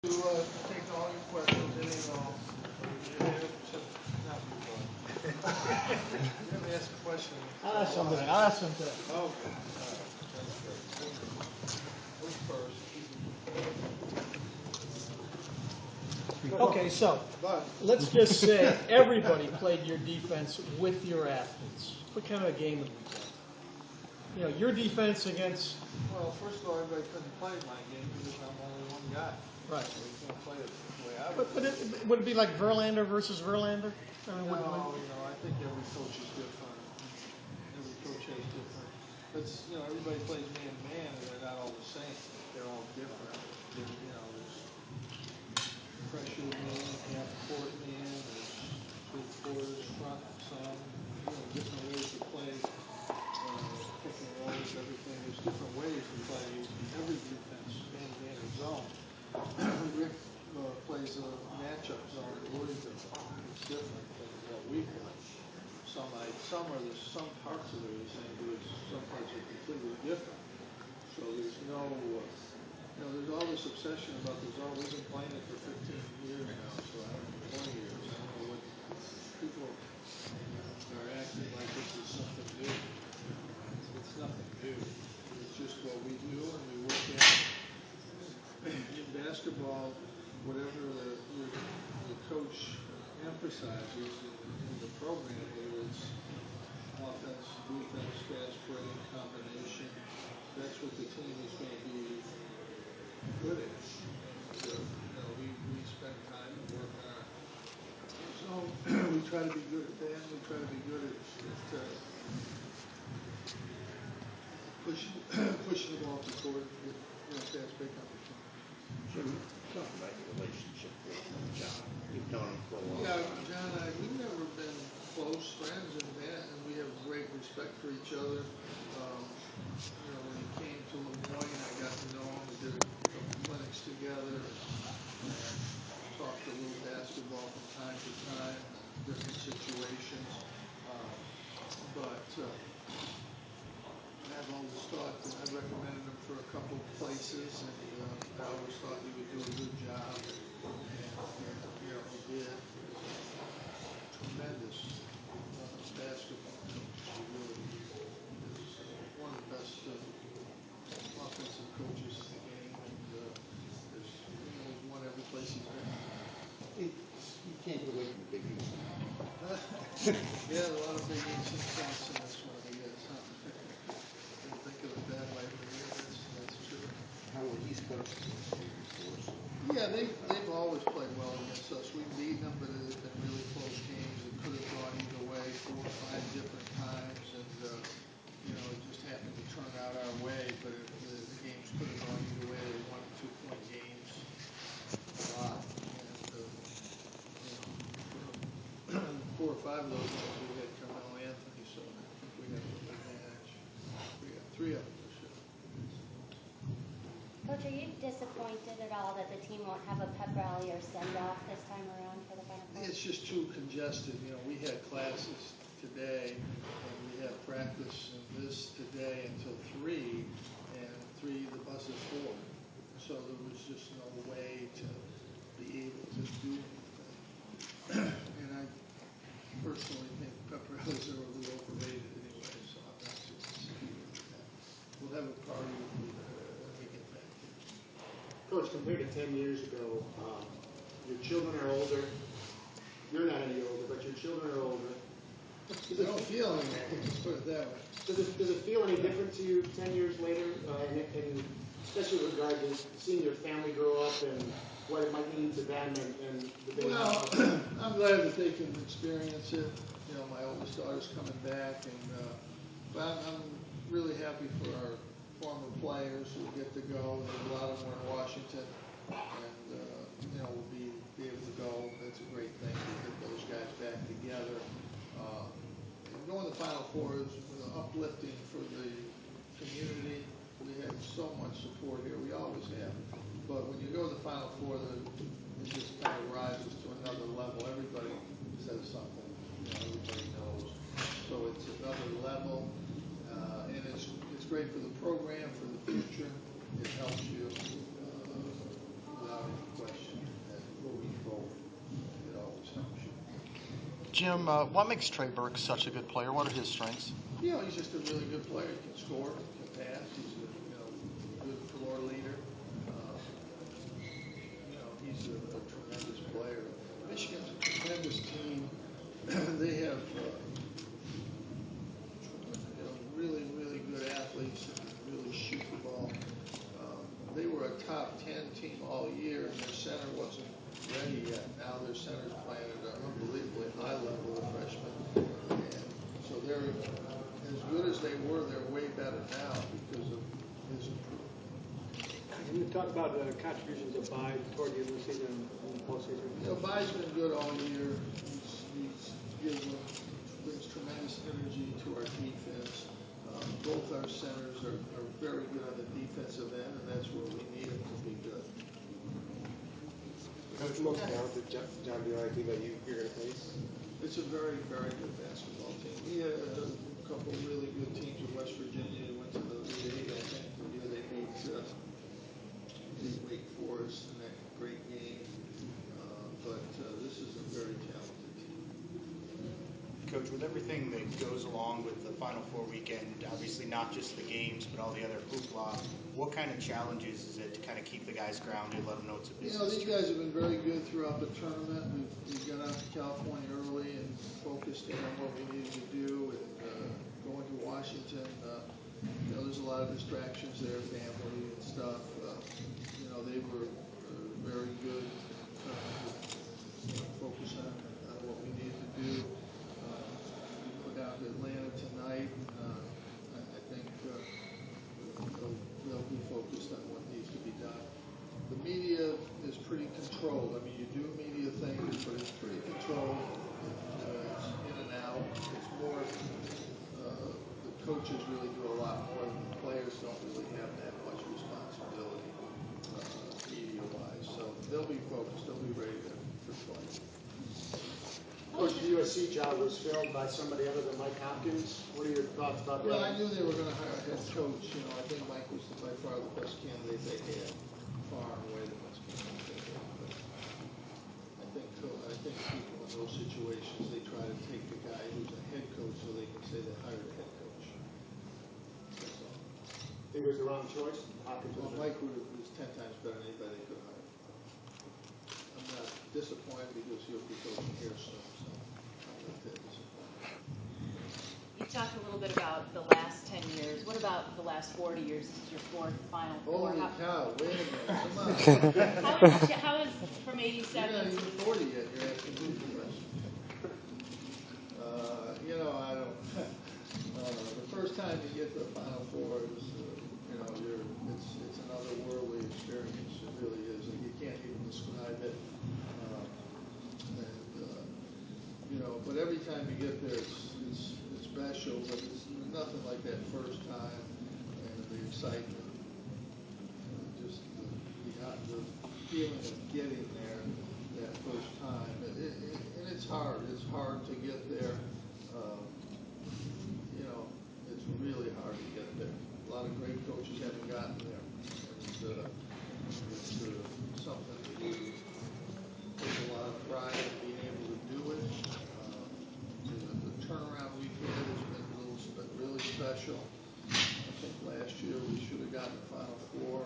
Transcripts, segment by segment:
Take all your questions, any and all. Not you, Bud. You ever ask a question? I'll ask something. I'll ask something. Okay, all right, that's great. Who's first? Okay, so Bud. let's just say everybody played your defense with your athletes. What kind of a game would we play? You know, your defense against. Well, first of all, everybody couldn't play my game because I'm only one guy. Right. So you can't play it the way I would. But would it be like Verlander versus Verlander? No, I think every coach is different. Every coach has different. Everybody plays man to man, and they're not all the same. They're all different. There's pressure man, half court man, there's three quarters, front, some, different ways to play, pick and rolls, everything. There's different ways to play every defense, man to man or zone. Rick plays a matchup zone in Louisville. It's different than what we play. Some parts of it are the same, but some parts are completely different. So there's there's all this obsession about the zone. We've been playing it for 15 years now, so I don't know, 20 years. I don't know what people are acting like this is something new. It's nothing new. It's just what we do, and we work at it. In basketball, whatever the coach emphasizes in the program, whether it's offense, defense, fast break, combination, that's what the team is going to be good at. And, we spend time and work on our zone. We try to be good at that, and we try to be good at pushing the ball to court and get fast break opportunities. Jim, talk about your relationship with John. You've known him for a long time. Yeah, John and I, we've never been close friends, and we have great respect for each other. When he came to Lemoyne, I got to know him. We did a couple clinics together, and talked a little basketball from time to time, different situations. But I've always thought that I recommended him for a couple places, and I always thought he would do a good job, and he did. Tremendous basketball coach. He really is one of the best offensive coaches in the game, and he's won every place he's been. You can't get away from the Big East. Yeah, a lot of Big East influence in this one, I guess. Huh? Didn't think of it that way, but yeah, that's true. How will East Coast force? Yeah, they've always played well against us. We've beaten them, but it's been really close games. It could have gone either way 4 or 5 different times, and it just happened to turn out our way. But the games could have gone either way. They won 2-point games a lot, and 4 or 5 of those games we had Carmelo Anthony, so I think we had a little advantage. We got 3 of them this year. Coach, are you disappointed at all that the team won't have a pep rally or send-off this time around for the Final Four? It's just too congested. We had classes today, and we have practice in this today until 3, and 3 the bus is full. So there was just no way to be able to do anything. And I personally think pep rallies are a little overrated anyway, so I'm not too happy with that. We'll have a party when we get back here. Coach, compared to 10 years ago, your children are older. You're not any older, but your children are older. I don't feel any older, let's put it that way. Does it feel any different to you 10 years later, and especially with regard to seeing your family grow up and what it might mean to them and the big Well, I'm glad that they can experience it. My oldest daughter's coming back, but I'm really happy for our former players who get to go. There's a lot of them are in Washington, and we'll be able to go. That's a great thing to get those guys back together. And going to the Final Four is uplifting for the community. We have so much support here. We always have. But when you go to the Final Four, it just kind of rises to another level. Everybody says something. Everybody knows. So it's another level, and it's great for the program, for the future. It helps you without any question. Jim, what makes Trey Burke such a good player? What are his strengths? You know, he's just a really good player. He can score, can pass. He's a good floor leader. He's a tremendous player. Michigan's a tremendous team. They have really, really good athletes and really shoot the ball. They were a top 10 team all year, and their center wasn't ready yet. Now their center's playing at an unbelievably high level, the freshmen. And so they're as good as they were. They're way better now because of his improvement. Can you talk about the contributions of Bai toward the end of the season and the postseason? Bai's been good all year. Brings tremendous energy to our defense. Both our centers are very good on the defensive end, and that's where we need them to be good. Coach, most talented John Beilein team that you're going to face? It's a very, very good basketball team. We had a couple really good teams in West Virginia who went to the Elite 8, I think, the year they beat Wake Forest in that great game. But this is a very talented team. Coach, with everything that goes along with the Final Four weekend, obviously not just the games, but all the other hoopla, what kind of challenges is it to kind of keep the guys grounded, let them know it's a business? These guys have been very good throughout the tournament. We got out to California early and focused in on what we needed to do. And going to Washington, there's a lot of distractions there, family and stuff. They were very good focus on what we needed to do. We go down to Atlanta tonight. I think they'll be focused on what needs to be done. The media is pretty controlled. I mean, you do media things, but it's pretty controlled. It's in and out. It's more, the coaches really do a lot more than the players don't really have that much responsibility media-wise. So they'll be focused. They'll be ready to play. Of course, the USC job was filled by somebody other than Mike Hopkins. What are your thoughts about that? Well, I knew they were going to hire a head coach. I think Mike was by far the best candidate they had. Far and away the best candidate they had. But I think people in those situations, they try to take the guy who's a head coach so they can say they hired a head coach. That's all. Think it was the wrong choice? Hopkins was Mike was 10 times better than anybody they could have hired. I'm not disappointed because he'll be coaching here soon. So I'm not that disappointed. You talked a little bit about the last 10 years. What about the last 40 years? This is your fourth Final Four. Holy cow, wait a minute, come on. How is from 87 You're not to... even 40 yet, you're asking me the question. I don't, the first time you get to the Final Four is, it's an otherworldly experience, it really is, and you can't even describe it. But every time you get there, it's special, but it's nothing like that first time, and the excitement, just the feeling of getting there that first time. And it's hard. It's hard to get there. It's really hard to get there. A lot of great coaches haven't gotten there. And it's something that you take a lot of pride in being able to do it. The turnaround we've had has been really special. I think last year we should have gotten the Final Four,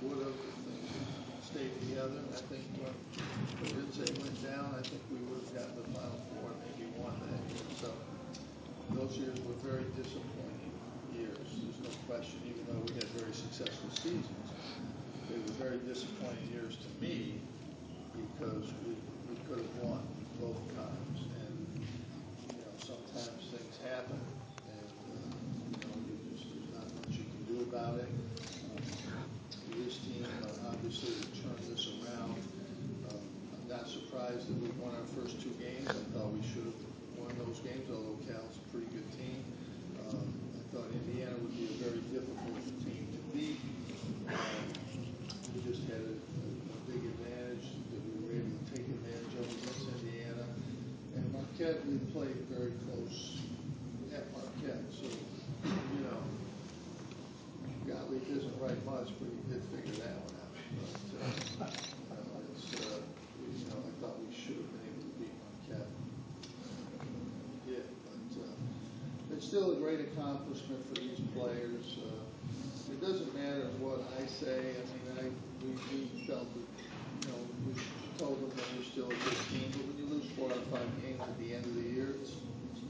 would have if things had stayed together. And I think when Lindsay went down, I think we would have gotten the Final Four and maybe won that year. So those years were very disappointing years. There's no question, even though we had very successful seasons. They were very disappointing years to me because we could have won both times. And, sometimes things happen and, there's not much you can do about it. This team obviously turned this around. I'm not surprised that we won our first two games. I thought we should have won those games, although Cal's a pretty good team. I thought Indiana would be a very difficult team to beat. We just had a big advantage that we were able to take advantage of against Indiana. And Marquette, we played very close at Marquette. So, Gottlieb isn't right much, but he did figure that one out. But, I thought we should have been able to beat Marquette. still a great accomplishment for these players. It doesn't matter what I say. I mean, we felt that, we told them that we're still a good team. But when you lose 4 out of 5 games at the end of the year, it's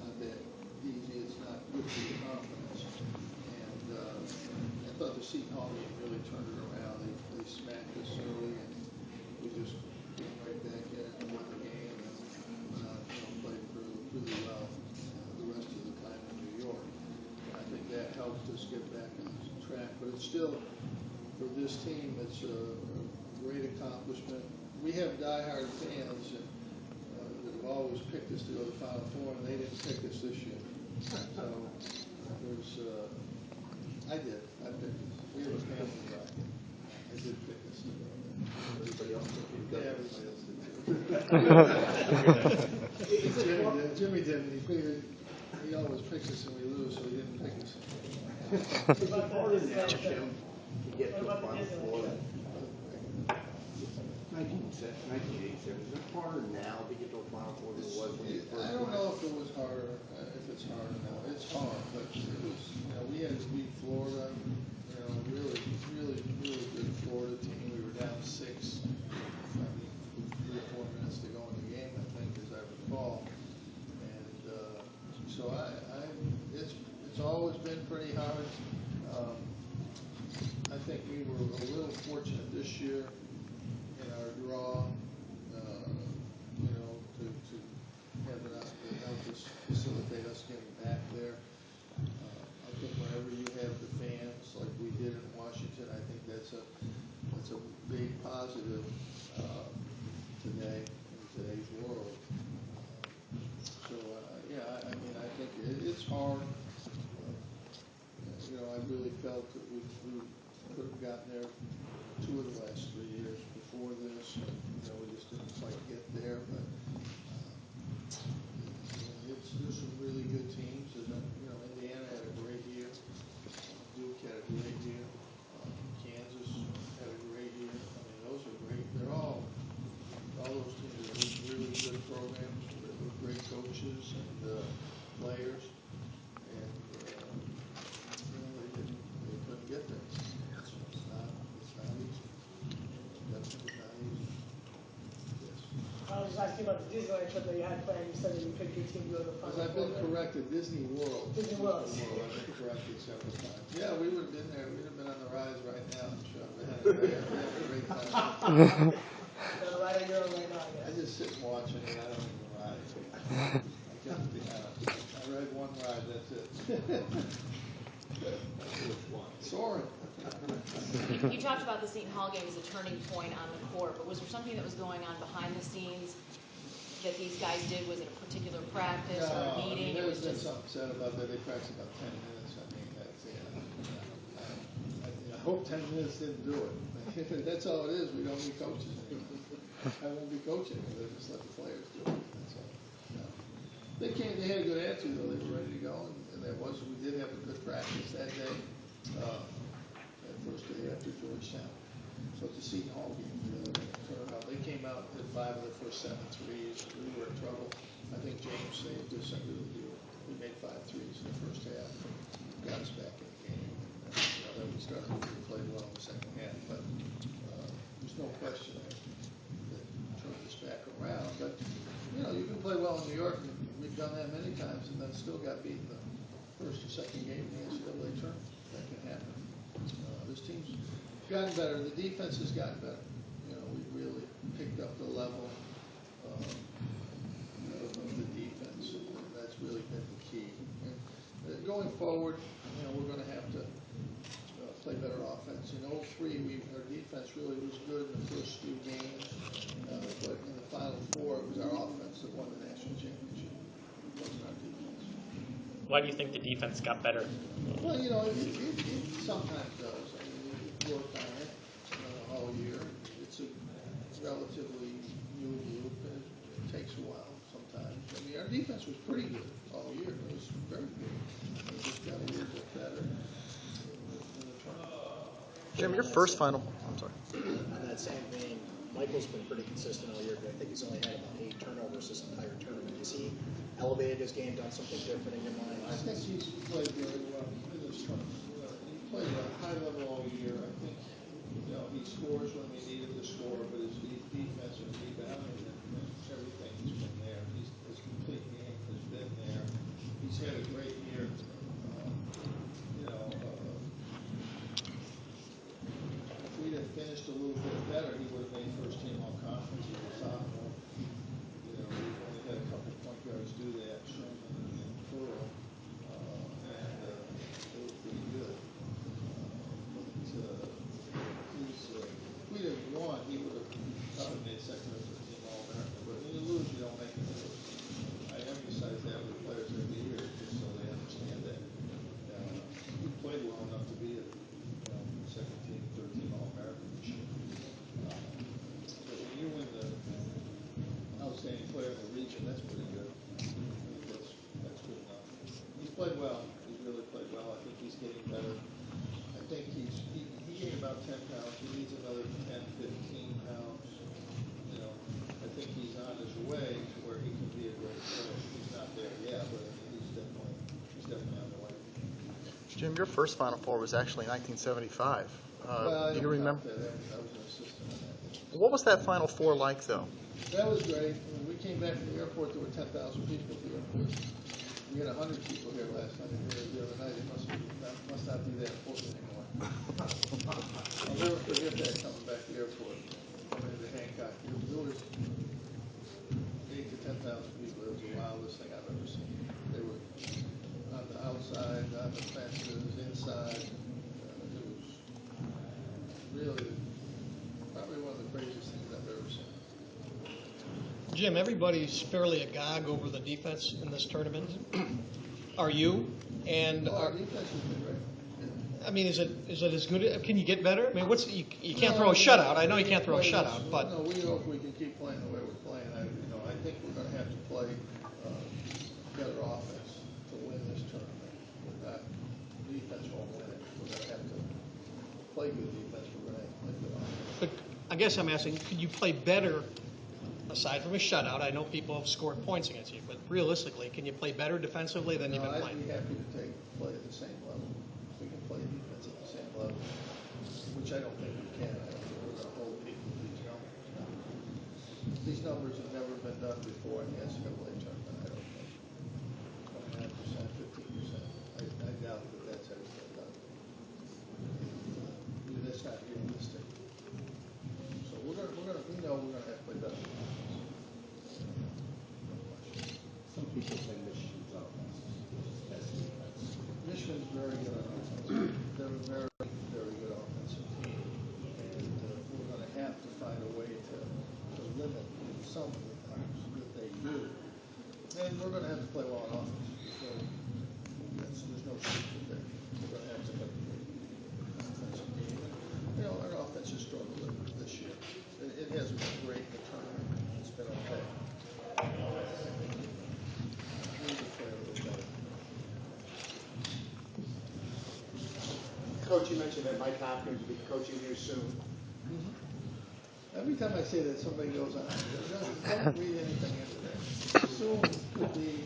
not that easy. It's not good for your confidence. And I thought the Seton Hall game really turned it around. They smacked us early, and we just came right back in and won the game, and played really well the rest of the time in New York. I think that helped us get back on track. But it's still, for this team, it's a great accomplishment. We have diehard fans that have always picked us to go to the Final Four, and they didn't pick us this year. So there's, I did. I picked us. We have a family bracket. I did pick us to go there. Everybody else did. Yeah, everybody else did. Jimmy didn't. He figured he always picks us and we lose, so he didn't pick us. It's harder now, Jim, to get to the Final Four. 1987. Is it harder now to get to a Final Four than it was when you first I don't went? know if it was harder, if it's harder now. It's hard, but it was, we had to beat Florida, really good Florida team. We were down 6, 3 or 4 minutes to go in the game, I think, as I recall. And so it's always been pretty hard. I think we were a little fortunate this year in our draw, to have it help us facilitate us getting back there. I think whenever you have the fans like we did in Washington, I think that's a big positive today in today's world. I think it's hard. I really felt that we could have gotten there 2 of the last 3 years before this. We just didn't quite get there. But there's some really good teams. And Indiana had a great year. Duke had a great year. Kansas had a great year. I mean, those are great. All those teams are really good programs with great coaches and players. And they couldn't get there. It's not easy. Definitely not easy. Yes. I was just asking about the Disneyland trip that you had planned. You said that you picked your team to go to the Final Because I've been Four. corrected, Disney World. Disney World. I've been corrected several times. Yeah, we would have been there. We'd have been on the rise right now, I'm sure. We had a great time. The ride on your own right now, I yes. just sit and watch it, and I don't even ride. I got to be honest. I ride one ride, that's it. Soaring. You talked about the Seton Hall game as a turning point on the court, but was there something that was going on behind the scenes that these guys did? Was it a particular practice or a meeting? There's been something said about that. They practiced about 10 minutes. I mean, that's I hope 10 minutes didn't do it. If that's all it is, we don't need coaches anymore. I won't be coaching because I just let the players do it. That's all. No. They had a good attitude though. They were ready to go, and we did have a good practice that day. That first day after Georgetown. So it's a Seton Hall game. They came out and hit 5 of their first 7 threes. We were in trouble. I think James saved us. We made 5 threes in the first half. Got us back in the game. And then we played well in the second half. But there's no question that turned us back around. But you can play well in New York, and we've done that many times, and then still got beaten the first or second game in the NCAA tournament. That can happen. This team's gotten better. The defense has gotten better. We really picked up the level of the defense, and that's really been the key. And going forward, we're going to have to play better offense. In 2003, our defense really was good in the first few games, but in the Final Four, it was our offense that won the national championship. It wasn't our defense. Why do you think the defense got better? Well, it sometimes does. I mean, we've worked on it all year. It's a relatively new group, and it takes a while sometimes. I mean, our defense was pretty good all year. It was very good. It just got a little bit better in the tournament. Jim, your first final. I'm sorry. On that same vein, Michael's been pretty consistent all year, but I think he's only had about 8 turnovers this entire tournament. Has he elevated his game, done something different in your mind? I think he's played very well in this tournament. He played at a high level all year. I think, he scores when we need him to score, but his defense and rebounding and everything has been there. His complete game has been there. He's had a great year. If we'd have finished a little bit better, he would have made first team all conference. He was a sophomore. We've only had a couple point guards do that, Sherman and Pearl, and they were pretty good. If we'd have won, he would have probably made second or third team all American. But when you lose, you don't make any first team. I emphasize that with players every year, just so they understand that. He played well enough to be a second team, third team all American this year. But when you win the outstanding player in the region, that's pretty good. I think that's good enough. He's played well. He's really played well. I think he's getting better. I think he gained about 10 pounds. He needs another 10, 15 pounds. I think he's on his way to where he can be a great player. He's not there yet, but he's definitely on the way. Jim, your first Final Four was actually 1975. Do you remember? I was an assistant on that. What was that Final Four like, though? That was great. When we came back from the airport, there were 10,000 people at the airport. We had 100 people here last night. The other night, it must not be that important anymore. I'll never forget that coming back to the airport, coming into Hancock. There was 8,000 to 10,000 people. It was the wildest thing I've ever seen. They were on the outside, on the fences, inside. It was really probably one of the craziest things I've ever seen. Jim, everybody's fairly agog over the defense in this tournament. Are you? And our defense has been great. I mean, is it as good? Can you get better? I mean, you can't throw a shutout. I know you can't throw a shutout, but no, we hope we can keep playing the way we're playing. I think we're going to have to play better offense to win this tournament. Defense won't win it. We're going to have to play good defense. We're going to have to play good offense. But I guess I'm asking, could you play better? Aside from a shutout, I know people have scored points against you, but realistically, can you play better defensively than you've been playing? I'd be happy to play at the same level. We can play defense at the same level, which I don't think we can. I don't think we're going to hold people to these numbers. These numbers have never been done before in the NCAA tournament, I don't think. 29%, 15%. I doubt that that's ever been done. That's not realistic. So we know we're going to have to play better. Some people say Michigan's offense is best defense. Michigan's very good on offense. They're a very, very good offensive team, and we're going to have to find a way to limit some of the things that they do. And we're going to have to play well on offense. There's no secret there. We're going to have to have a good offensive game. And, our offense has struggled this year. It hasn't been great in the tournament. It's been okay. Coach, you mentioned that Mike Hopkins will be coaching here soon. Every time I say that, somebody goes on. Don't read anything into that. Soon could be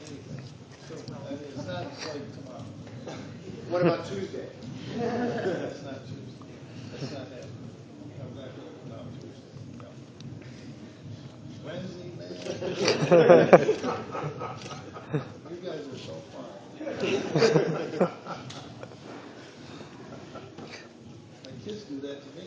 anything. Soon. I mean, it's not like tomorrow. What about Tuesday? That's not Tuesday. That's not happening. I'm not going to come out Tuesday. No. Wednesday, man. You guys are so fun. My kids do that to me.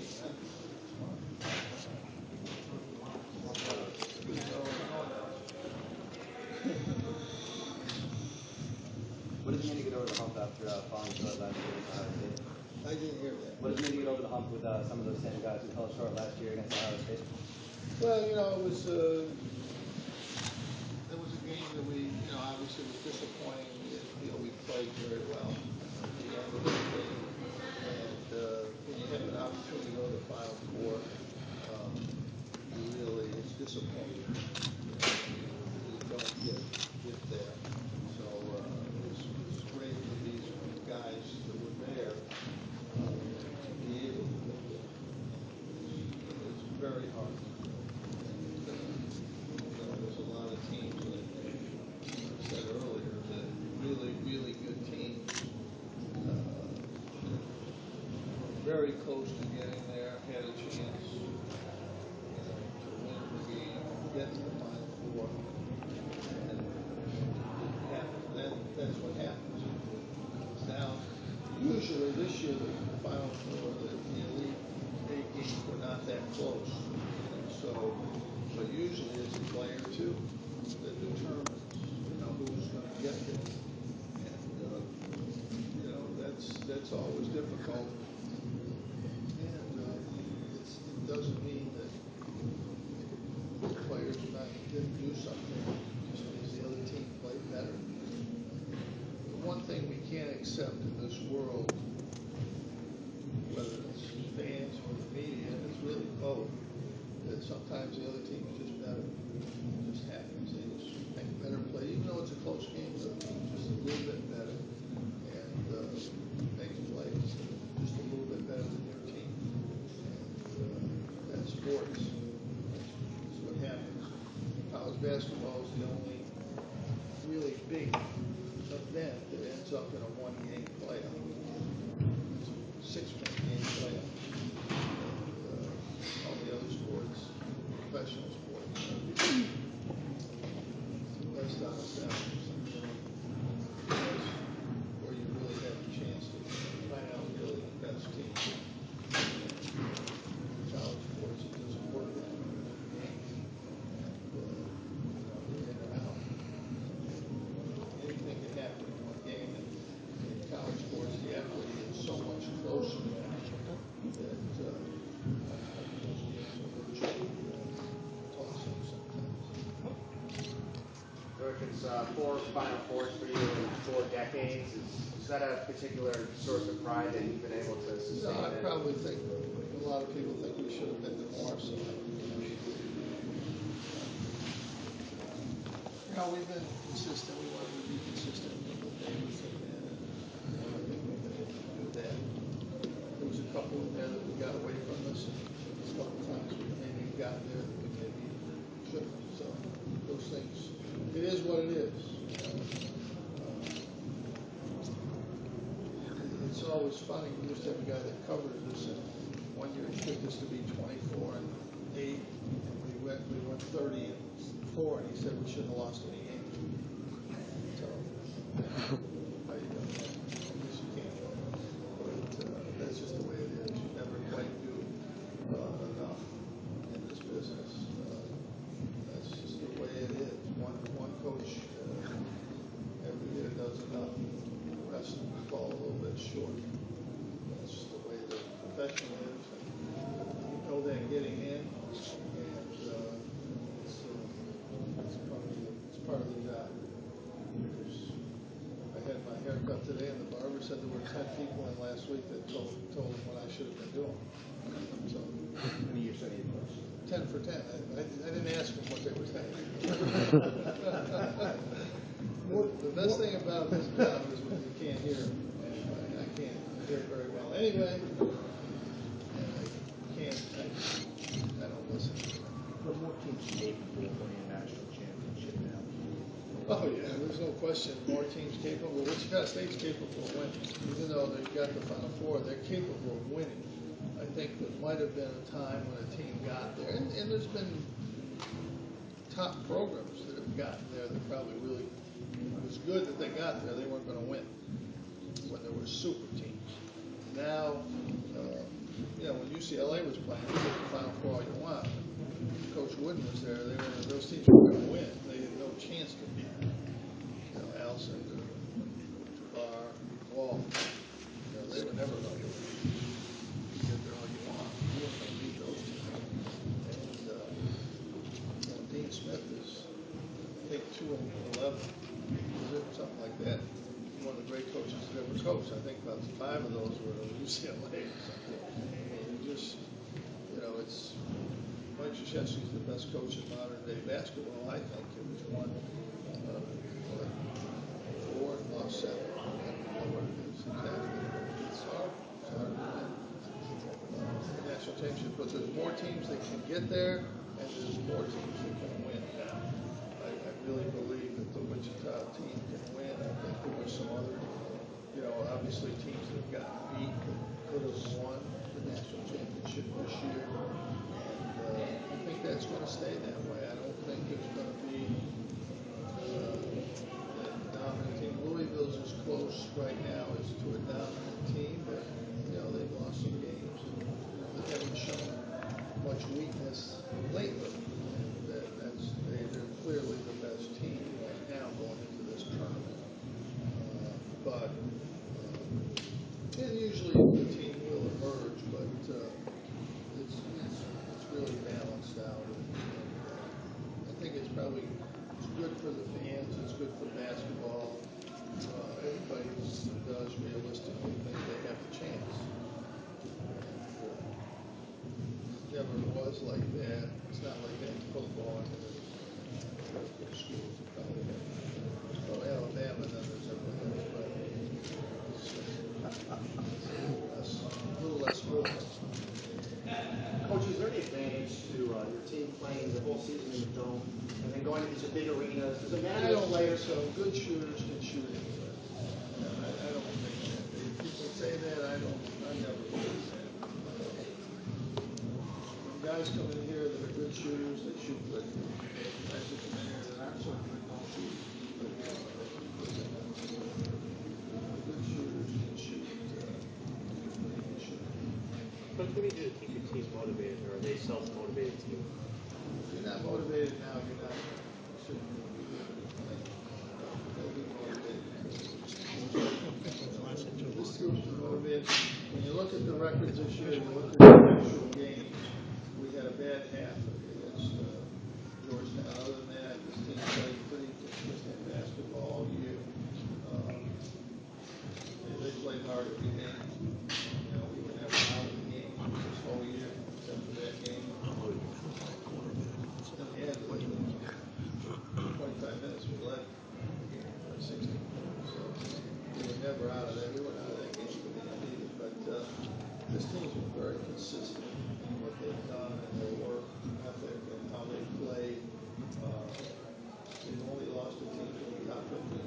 What does it mean to get over the hump after falling short last year against Ohio State? I didn't hear that. What does it mean to get over the hump with some of those same guys who fell short last year against Ohio State? Well, it was a game that we, obviously was disappointing. We didn't feel we played very well at the end of the game. And when you have an opportunity to go to the Final Four, it's disappointing. You don't get there. So it was great for these guys that were there to be able to get there. It was very hard. very close to getting there, had a chance, you know, to win the game, get to the Final Four, and it didn't happen. Then that's what happens. Now, usually this year, the Final Four, the Elite Eight games were not that close. You know, so, but usually it's a play or two that determines, you know, who's going to get there. And, you know, that's always difficult. And it doesn't mean that the players didn't do something. It just means the other team played better. The one thing we can't accept in this world, whether it's fans or the media, it's really both, that sometimes the other team is just better. It just happens. They just make a better play. Even though it's a close game, the other team's just a little bit better. And make plays just a little bit better than your team. And that's sports. That's what happens. College basketball is the only really big event that ends up in a one-game playoff. It's a 6-game playoff. And all the other sports, professional sports, best out of seven, where you really have a chance to find out really the best team. College sports, it doesn't work that way. In or out. Anything can happen in one game. And in college sports, the equity is so much closer that those games are virtually toss-up sometimes. Coach, it's 4 Final Fours for you in 4 decades. Is that a particular source of pride that you've been able to sustain? I probably think a lot of people think we should have been to more. So, we've been consistent. We wanted to be consistent with the Davis and I think we've been able to do that. There was a couple in there that we got away from us. A couple times we maybe got there that we maybe shouldn't have. So those things, it is what it is. It's always funny. We used to have a guy that covered this, and one year he picked us to be 24-8, and we went 30-4, and he said we shouldn't have lost any games. So how you doing? I guess you can't. But that's just the way it is. You never quite do enough in this business. That's just the way it is. One coach every year does enough. The rest fall a little bit short. That's just the way the profession is. And you know that getting in, and it's part of the job. I had my haircut today, and the barber said there were 10 people in last week that told him what I should have been doing. So, How many years have you coached? 10 for 10. I didn't ask them what they were saying. The best thing about this job is when you can't hear anybody. I can't hear very well anyway, and I don't listen. But more teams capable of winning a national championship now. Oh yeah, there's no question. More teams capable. Wichita State's capable of winning. Even though they've got the Final Four, they're capable of winning. I think there might have been a time when a team got there, and there's been top programs that have gotten there that probably really, it was good that they got there. They weren't going to win when there were super teams. Now, when UCLA was playing, they took the Final Four all you want. Coach Wooden was there. Those teams were going to win. They had no chance to beat them. Allison, Jabbar, Wall. They were never going to win. You get there all you want. You weren't going to beat those teams. And Dean Smith is, I think, 2-11. Is it something like that? One of the great coaches that ever coached. I think about 5 of those were at UCLA or something. And it's Mike Krzyzewski's the best coach in modern day basketball, I think. He's won 4 and lost 7. I don't know what it is exactly. It's hard. It's hard to win the national championship, but there's more teams that can get there, and there's more teams that can win. I really believe that the Wichita team can win. I think there were some other, obviously teams that have gotten beat that could have won the stay that way. I don't think it's going to be that dominant team. Louisville's as close right now as to a dominant team, but they've lost some games. They haven't shown much weakness lately. They're clearly the best team right now going into this tournament. And usually the team will emerge, but it's really balanced out. I think it's good for the fans. It's good for basketball. Everybody does realistically think they have a chance. It never was like that. It's not like that in football. There's schools that probably have. Well, Alabama, then there's everyone else, but it's a little less open. Coach, is there any advantage to your team playing the whole season in the dome and then going to these big arenas? Does it matter? I don't think so. Good shooters can shoot anywhere. I don't think that. If people say that, I never believe that. When guys come in here that are good shooters, they shoot good. Guys that come in here that aren't so good don't shoot. But good shooters can shoot. What can you do to keep your team motivated, or are they self-motivated too? If you're not motivated now, you're not. You shouldn't be motivated. This group's been motivated. When you look at the records this year, you look at the actual games, we had a bad half against Georgetown. Other than that, this team played pretty consistent basketball all year. They played hard every game. We were never out of the game this whole year, except for that game. Then we had 25 minutes, we led by 16 points. So we were never out of that. We weren't out of that game for the end either. But this team's been very consistent in what they've done and their work ethic and how they play. They've only lost a team to the top 15